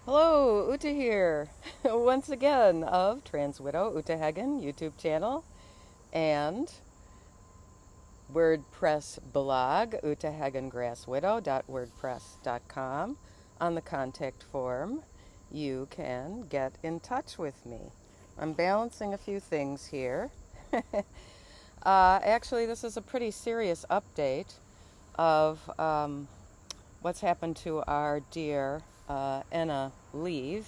Hello, Uta here, once again of Trans Widow Uta Hagen YouTube channel and WordPress blog utahagengrasswidow.wordpress.com. On the contact form, you can get in touch with me. I'm balancing a few things here. Actually, this is a pretty serious update of what's happened to our dear Aine Leave,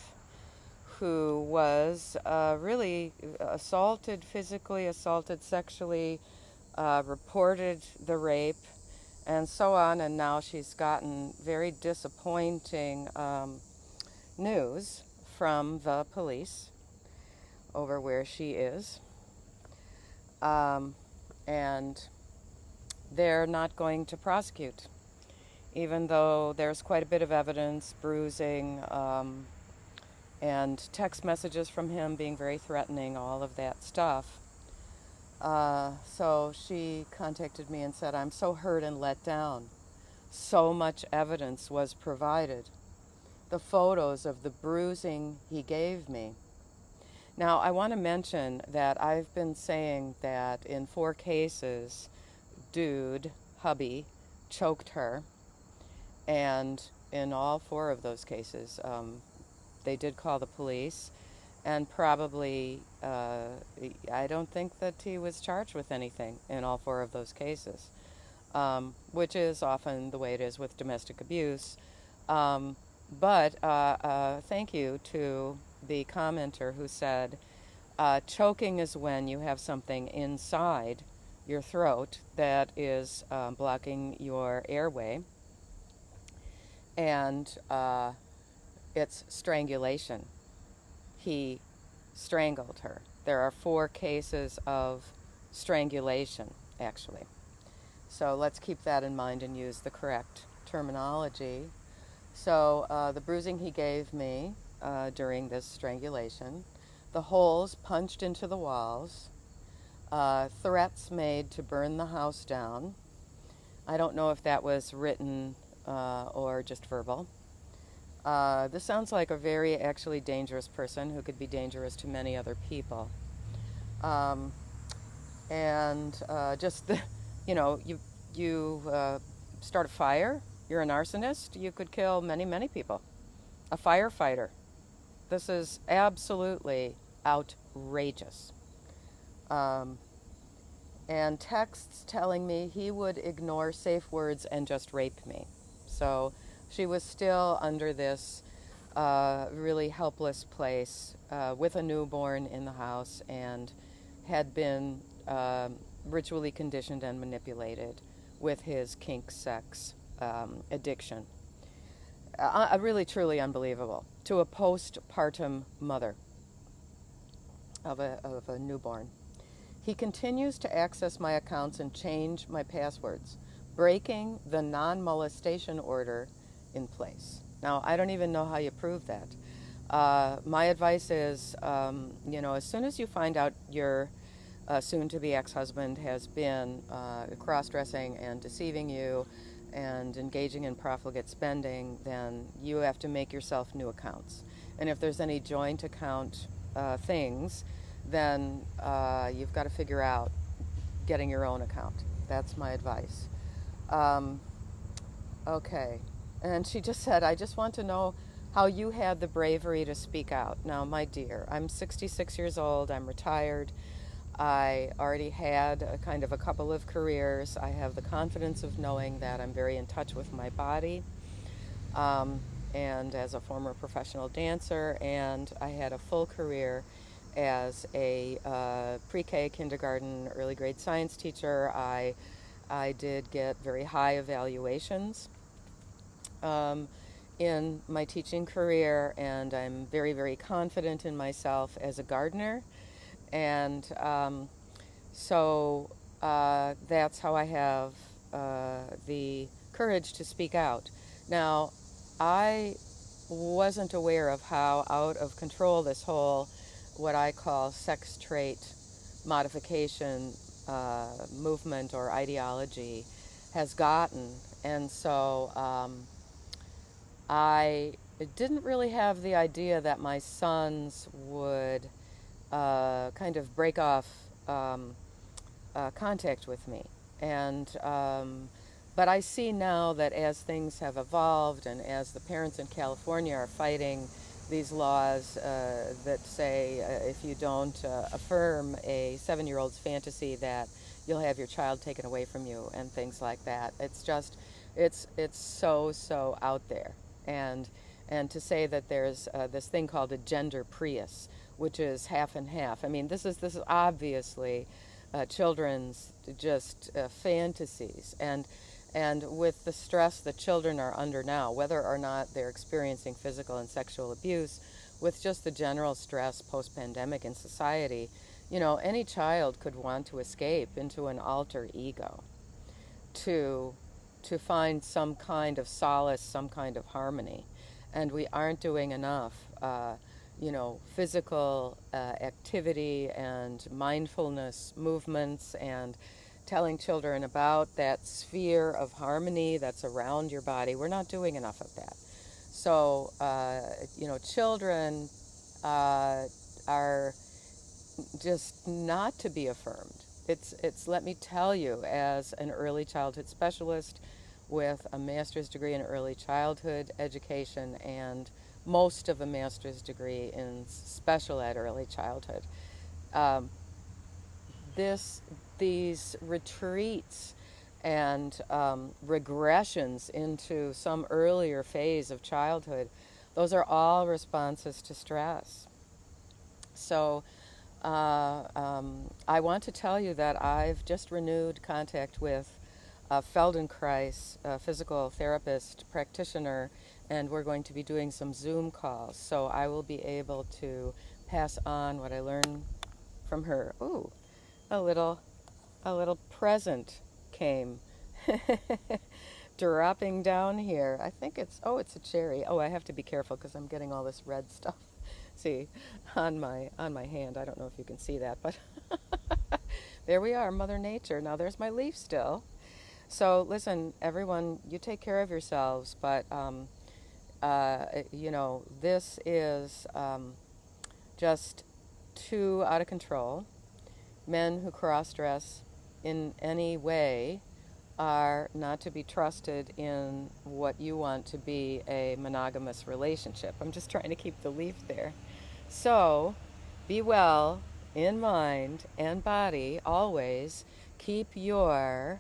who was really assaulted, physically assaulted, sexually, reported the rape, and so on. And now she's gotten very disappointing news from the police over where she is. And they're not going to prosecute, even though there's quite a bit of evidence, bruising, and text messages from him being very threatening, all of that stuff. So she contacted me and said, I'm so hurt and let down. So much evidence was provided. The photos of the bruising he gave me. Now, I want to mention that I've been saying that in 4 cases, dude, hubby, choked her. And in all 4 of those cases, they did call the police. And probably, I don't think that he was charged with anything in all 4 of those cases, which is often the way it is with domestic abuse. But thank you to the commenter who said, choking is when you have something inside your throat that is blocking your airway, and it's strangulation. He strangled her. There are 4 cases of strangulation, actually. So let's keep that in mind and use the correct terminology. So the bruising he gave me during this strangulation, the holes punched into the walls, threats made to burn the house down. I don't know if that was written or just verbal. This sounds like a very actually dangerous person who could be dangerous to many other people. Just the, you start a fire, you're an arsonist, you could kill many, many people. A firefighter. This is absolutely outrageous. And texts telling me he would ignore safe words and just rape me. So she was still under this really helpless place with a newborn in the house and had been ritually conditioned and manipulated with his kink sex addiction. Really, truly unbelievable. To a postpartum mother of a newborn. He continues to access my accounts and change my passwords, breaking the non-molestation order in place. Now, I don't even know how you prove that. My advice is, as soon as you find out your soon-to-be ex-husband has been cross-dressing and deceiving you and engaging in profligate spending, then you have to make yourself new accounts. And if there's any joint account things, then you've got to figure out getting your own account. That's my advice. Okay. And she just said, I just want to know how you had the bravery to speak out. Now, my dear, I'm 66 years old. I'm retired. I already had a couple of careers. I have the confidence of knowing that I'm very in touch with my body. And as a former professional dancer, and I had a full career as a pre-K, kindergarten, early grade science teacher. I did get very high evaluations in my teaching career, and I'm very, very confident in myself as a gardener. And so that's how I have the courage to speak out. Now, I wasn't aware of how out of control this whole, what I call sex trait modification movement or ideology has gotten. And so I it didn't really have the idea that my sons would kind of break off contact with me. And but I see now that as things have evolved and as the parents in California are fighting these laws that say if you don't affirm a 7-year-old's fantasy that you'll have your child taken away from you and things like that, it's just it's so out there. And to say that there's this thing called a gender Prius, which is half and half. I mean, this is obviously children's just fantasies, and with the stress that children are under now, whether or not they're experiencing physical and sexual abuse, with just the general stress post-pandemic in society, any child could want to escape into an alter ego to to find some kind of solace, some kind of harmony, and we aren't doing enough. Physical activity and mindfulness movements and telling children about that sphere of harmony that's around your body. We're not doing enough of that. So, children are just not to be affirmed. It's let me tell you, as an early childhood specialist with a master's degree in early childhood education and most of a master's degree in special ed early childhood, um, these retreats and regressions into some earlier phase of childhood, those are all responses to stress. So I want to tell you that I've just renewed contact with a Feldenkrais, a physical therapist practitioner, and we're going to be doing some Zoom calls. So I will be able to pass on what I learned from her. Ooh, a little present came dropping down here. I think it's a cherry. Oh, I have to be careful because I'm getting all this red stuff. See, on my hand. I don't know if you can see that, but there we are, Mother Nature. Now there's my leaf still. So listen, everyone, you take care of yourselves, but this is just too out of control. Men who cross-dress in any way are not to be trusted in what you want to be a monogamous relationship. I'm just trying to keep the leaf there. So, be well in mind and body always. Keep your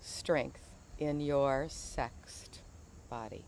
strength in your sexed body.